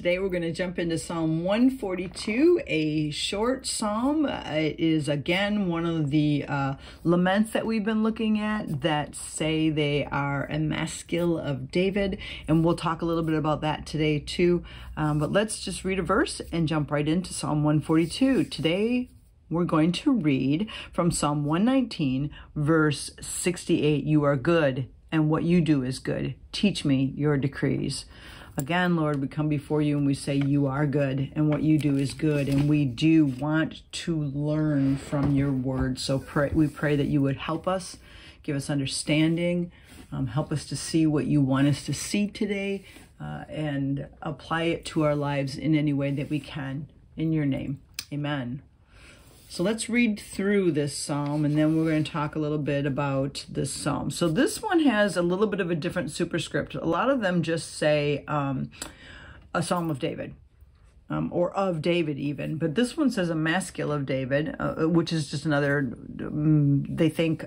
Today we're going to jump into Psalm 142, a short psalm. It is again one of the laments that we've been looking at that say they are a maskil of David, and we'll talk a little bit about that today too. But let's just read a verse and jump right into Psalm 142. Today we're going to read from Psalm 119, verse 68. You are good, and what you do is good. Teach me your decrees. Again, Lord, we come before you and we say you are good and what you do is good. And we do want to learn from your word. So we pray that you would help us, give us understanding, help us to see what you want us to see today, and apply it to our lives in any way that we can. In your name, amen. So let's read through this psalm, and then we're going to talk a little bit about this psalm. So this one has a little bit of a different superscript. A lot of them just say a psalm of David, or of David even. But this one says a maskil of David, which is just another, they think,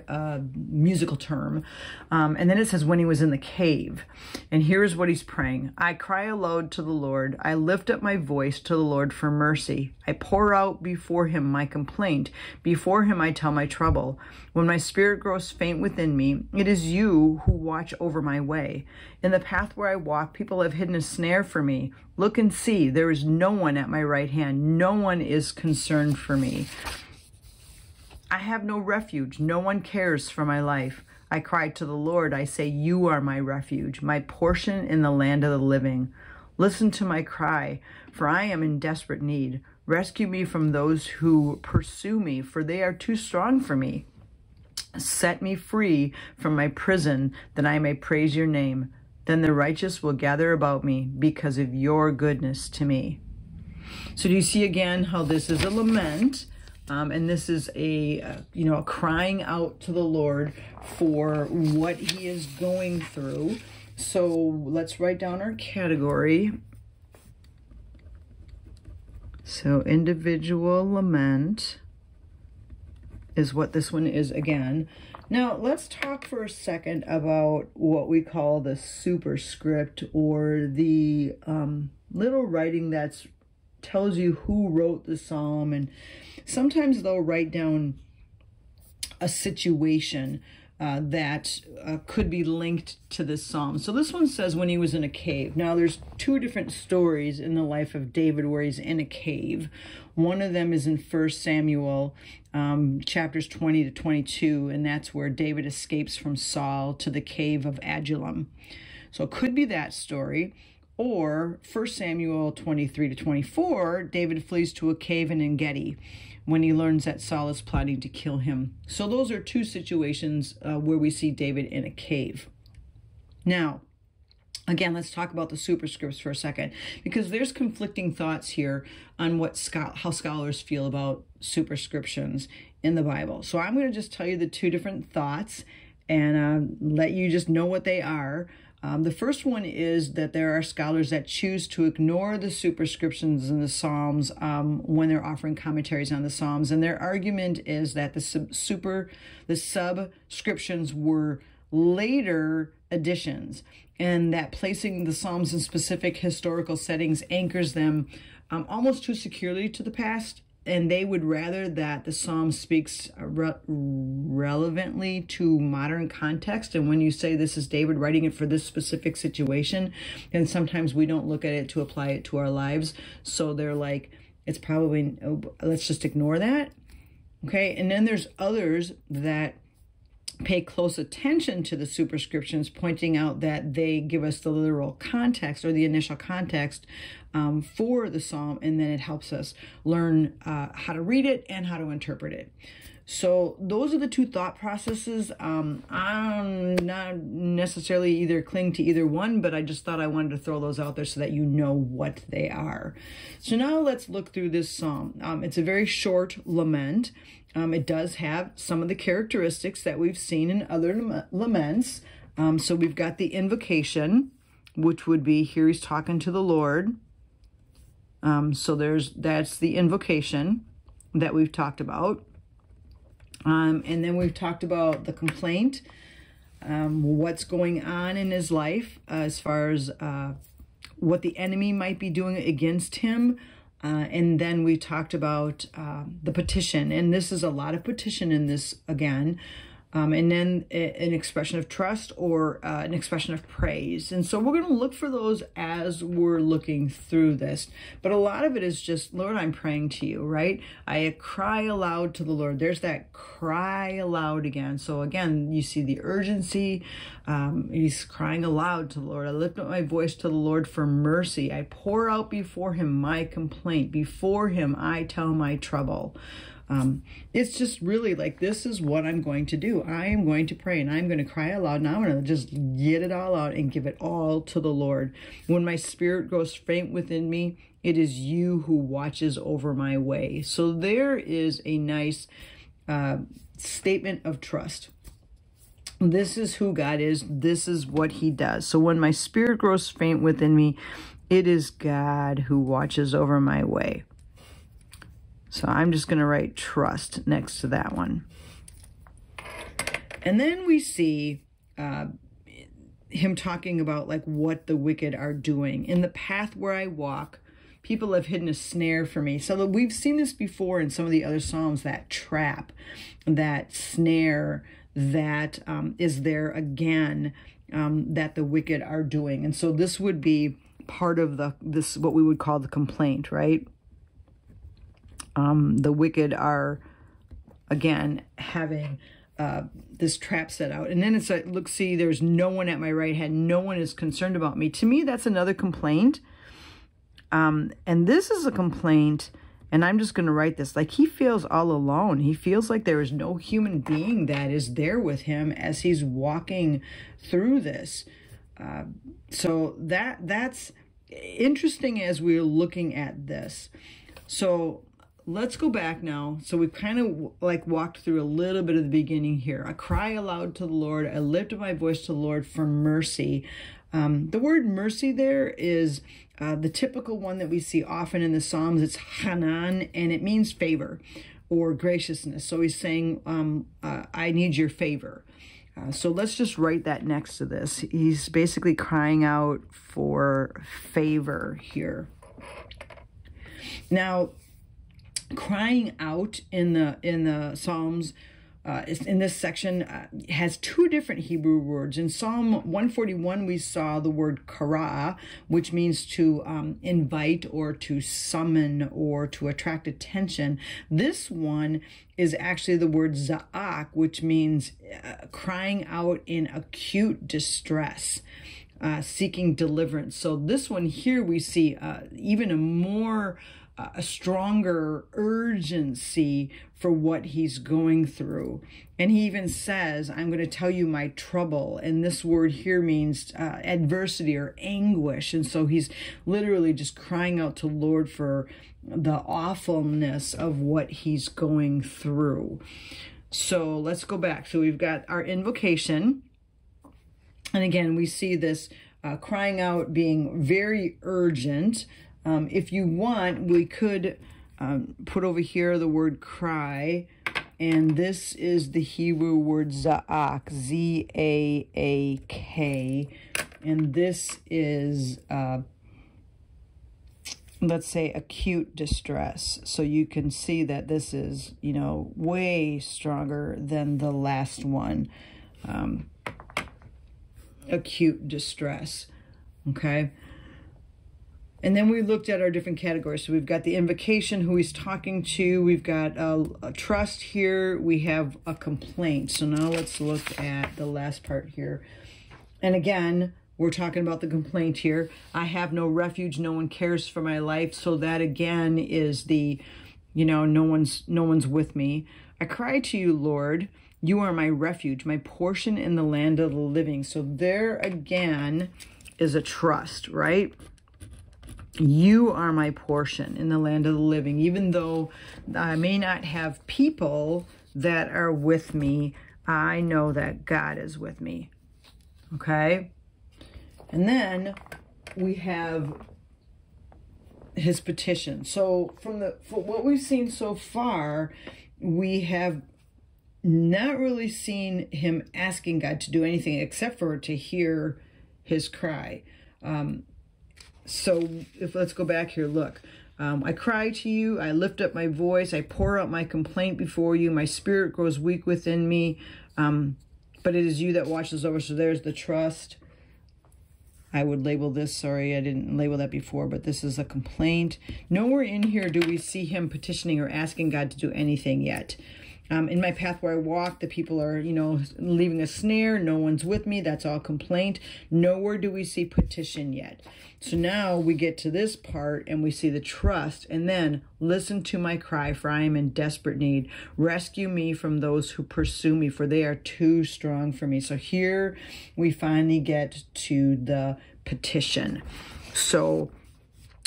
musical term. And then it says when he was in the cave. And here's what he's praying. I cry aloud to the Lord. I lift up my voice to the Lord for mercy. I pour out before him my complaint. Before him I tell my trouble. When my spirit grows faint within me, it is you who watch over my way. In the path where I walk, people have hidden a snare for me. Look and see, there is no one at my right hand. No one is concerned for me. I have no refuge. No one cares for my life. I cry to the Lord. I say, you are my refuge, my portion in the land of the living. Listen to my cry, for I am in desperate need. Rescue me from those who pursue me, for they are too strong for me. Set me free from my prison, that I may praise your name. Then the righteous will gather about me because of your goodness to me. So do you see again how this is a lament, and this is a crying out to the Lord for what he is going through. So let's write down our category. So individual lament is what this one is again. Now, let's talk for a second about what we call the superscript, or the little writing that tells you who wrote the psalm. And sometimes they'll write down a situation that could be linked to this psalm. So this one says when he was in a cave. Now, there's two different stories in the life of David where he's in a cave. One of them is in 1 Samuel chapters 20 to 22, and that's where David escapes from Saul to the cave of Adullam. So it could be that story. Or 1 Samuel 23 to 24, David flees to a cave in En-Gedi when he learns that Saul is plotting to kill him. So those are two situations where we see David in a cave. Now, again, let's talk about the superscripts for a second, because there's conflicting thoughts here on how scholars feel about superscriptions in the Bible. So I'm going to just tell you the two different thoughts and let you just know what they are. The first one is that there are scholars that choose to ignore the superscriptions in the Psalms when they're offering commentaries on the Psalms. And their argument is that the subscriptions were later additions, and that placing the Psalms in specific historical settings anchors them almost too securely to the past. And they would rather that the psalm speaks relevantly to modern context. And when you say this is David writing it for this specific situation, then sometimes we don't look at it to apply it to our lives. So they're like, it's probably, let's just ignore that. Okay. And then there's others that pay close attention to the superscriptions, pointing out that they give us the literal context, or the initial context for the psalm, and then it helps us learn how to read it and how to interpret it. So those are the two thought processes. I'm not necessarily either cling to either one, but I just thought I wanted to throw those out there so that you know what they are. So now let's look through this psalm. It's a very short lament. It does have some of the characteristics that we've seen in other laments. So we've got the invocation, which would be here he's talking to the Lord. So that's the invocation that we've talked about. And then we've talked about the complaint, what's going on in his life as far as what the enemy might be doing against him. And then we talked about the petition, and this is a lot of petition in this again. And then an expression of trust or an expression of praise. And so we're going to look for those as we're looking through this. But a lot of it is just, Lord, I'm praying to you, right? I cry aloud to the Lord. There's that cry aloud again. So again, you see the urgency. He's crying aloud to the Lord. I lift up my voice to the Lord for mercy. I pour out before him my complaint. Before him, I tell my trouble. It's just really like, this is what I'm going to do. I am going to pray and I'm going to cry aloud and I'm going to just get it all out and give it all to the Lord. When my spirit grows faint within me, it is you who watches over my way. So there is a nice statement of trust. This is who God is. This is what he does. So when my spirit grows faint within me, it is God who watches over my way. So I'm just going to write trust next to that one. And then we see him talking about like what the wicked are doing. In the path where I walk, people have hidden a snare for me. So we've seen this before in some of the other Psalms, that trap, that snare that is there again, that the wicked are doing. And so this would be part of this what we would call the complaint, right? The wicked are, again, having this trap set out. And then it's like, look, see, there's no one at my right hand. No one is concerned about me. To me, that's another complaint. And this is a complaint, and I'm just going to write this. Like, he feels all alone. He feels like there is no human being that is there with him as he's walking through this. So that's interesting as we're looking at this. So let's go back now. So we've kind of like walked through a little bit of the beginning here. I cry aloud to the Lord. I lift up my voice to the Lord for mercy. The word mercy there is the typical one that we see often in the Psalms. It's Hanan, and it means favor or graciousness. So he's saying, I need your favor. So let's just write that next to this. He's basically crying out for favor here. Now, crying out in the Psalms, in this section, has two different Hebrew words. In Psalm 141, we saw the word kara, which means to invite or to summon or to attract attention. This one is actually the word za'ak, which means crying out in acute distress, seeking deliverance. So this one here, we see even a stronger urgency for what he's going through. And he even says, I'm going to tell you my trouble. And this word here means adversity or anguish. And so he's literally just crying out to Lord for the awfulness of what he's going through. So let's go back. So we've got our invocation. And again, we see this crying out being very urgent. If you want, we could put over here the word cry, and this is the Hebrew word za'ak, Z-A-A-K, and this is, let's say, acute distress. So you can see that this is, way stronger than the last one, acute distress, okay? And then we looked at our different categories. So we've got the invocation, who he's talking to. We've got a trust here. We have a complaint. So now let's look at the last part here. And again, we're talking about the complaint here. I have no refuge. No one cares for my life. So that again is the, no one's with me. I cry to you, Lord. You are my refuge, my portion in the land of the living. So there again is a trust, right? You are my portion in the land of the living. Even though I may not have people that are with me, I know that God is with me. Okay? And then we have his petition. So from what we've seen so far, we have not really seen him asking God to do anything except for to hear his cry. let's go back here, look. I cry to you, I lift up my voice, I pour out my complaint before you, my spirit grows weak within me, but it is you that watches over. So there's the trust. I would label this, sorry, I didn't label that before, but this is a complaint. Nowhere in here do we see him petitioning or asking God to do anything yet. In my path where I walk, the people are, leaving a snare. No one's with me. That's all complaint. Nowhere do we see petition yet. So now we get to this part and we see the trust. And then, listen to my cry, for I am in desperate need. Rescue me from those who pursue me, for they are too strong for me. So here we finally get to the petition. So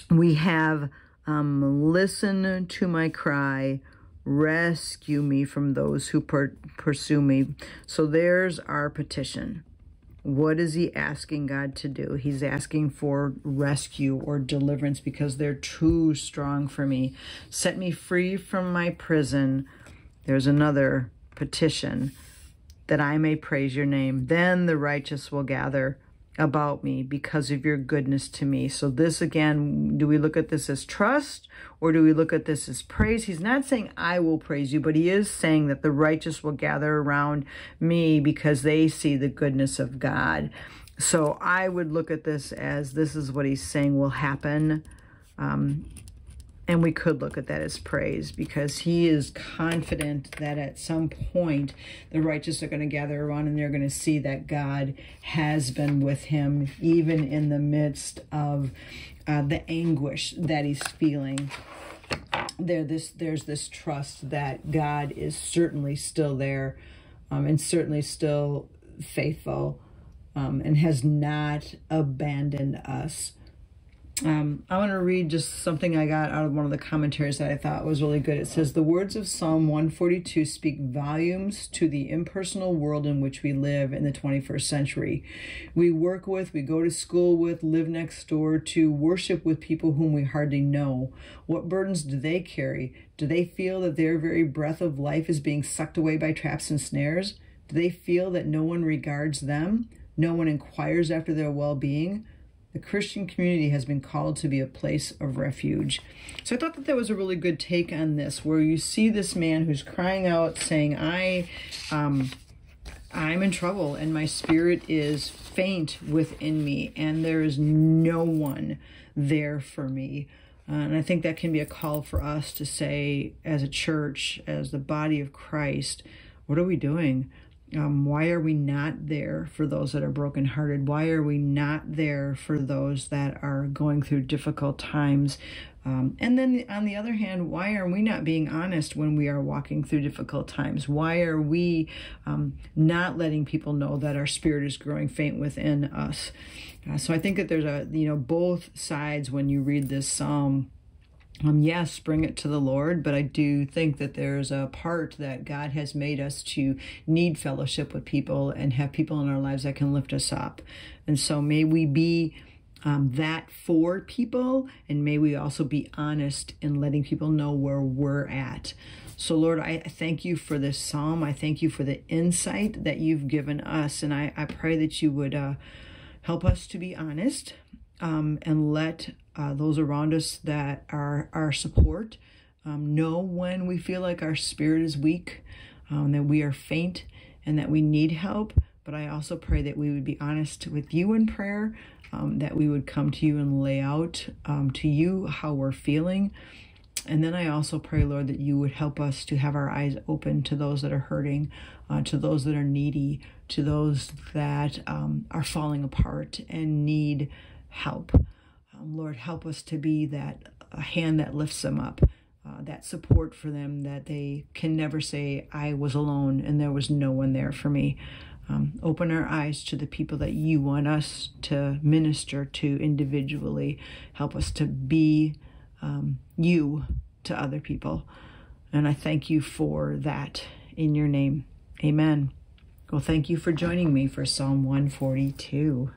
we have listen to my cry. Rescue me from those who pursue me. So there's our petition. What is he asking God to do? He's asking for rescue or deliverance because they're too strong for me. Set me free from my prison. There's another petition, that I may praise your name. Then the righteous will gather about me because of your goodness to me. So this, again, do we look at this as trust or do we look at this as praise? He's not saying I will praise you, but he is saying that the righteous will gather around me because they see the goodness of God. So I would look at this as this is what he's saying will happen. And we could look at that as praise because he is confident that at some point the righteous are going to gather around and they're going to see that God has been with him even in the midst of the anguish that he's feeling. There's this trust that God is certainly still there and certainly still faithful and has not abandoned us. I want to read just something I got out of one of the commentaries that I thought was really good. It says, the words of Psalm 142 speak volumes to the impersonal world in which we live in the 21st century. We work with, we go to school with, live next door to, worship with people whom we hardly know. What burdens do they carry? Do they feel that their very breath of life is being sucked away by traps and snares? Do they feel that no one regards them? No one inquires after their well-being? The Christian community has been called to be a place of refuge. So I thought that was a really good take on this, where you see this man who's crying out saying, I'm in trouble and my spirit is faint within me and there is no one there for me. And I think that can be a call for us to say, as a church, as the body of Christ, what are we doing? Why are we not there for those that are brokenhearted? Why are we not there for those that are going through difficult times? And then on the other hand, why are we not being honest when we are walking through difficult times? Why are we not letting people know that our spirit is growing faint within us? So I think that there's both sides when you read this psalm. Yes, bring it to the Lord, but I do think that there's a part that God has made us to need fellowship with people and have people in our lives that can lift us up. And so may we be that for people, and may we also be honest in letting people know where we're at. So Lord, I thank you for this psalm. I thank you for the insight that you've given us, and I pray that you would help us to be honest and let those around us that are our support know when we feel like our spirit is weak, that we are faint and that we need help. But I also pray that we would be honest with you in prayer, that we would come to you and lay out to you how we're feeling. And then I also pray, Lord, that you would help us to have our eyes open to those that are hurting, to those that are needy, to those that are falling apart and need help. Lord, help us to be that hand that lifts them up, that support for them, that they can never say, I was alone and there was no one there for me. Open our eyes to the people that you want us to minister to individually. Help us to be you to other people. And I thank you for that in your name. Amen. Well, thank you for joining me for Psalm 142.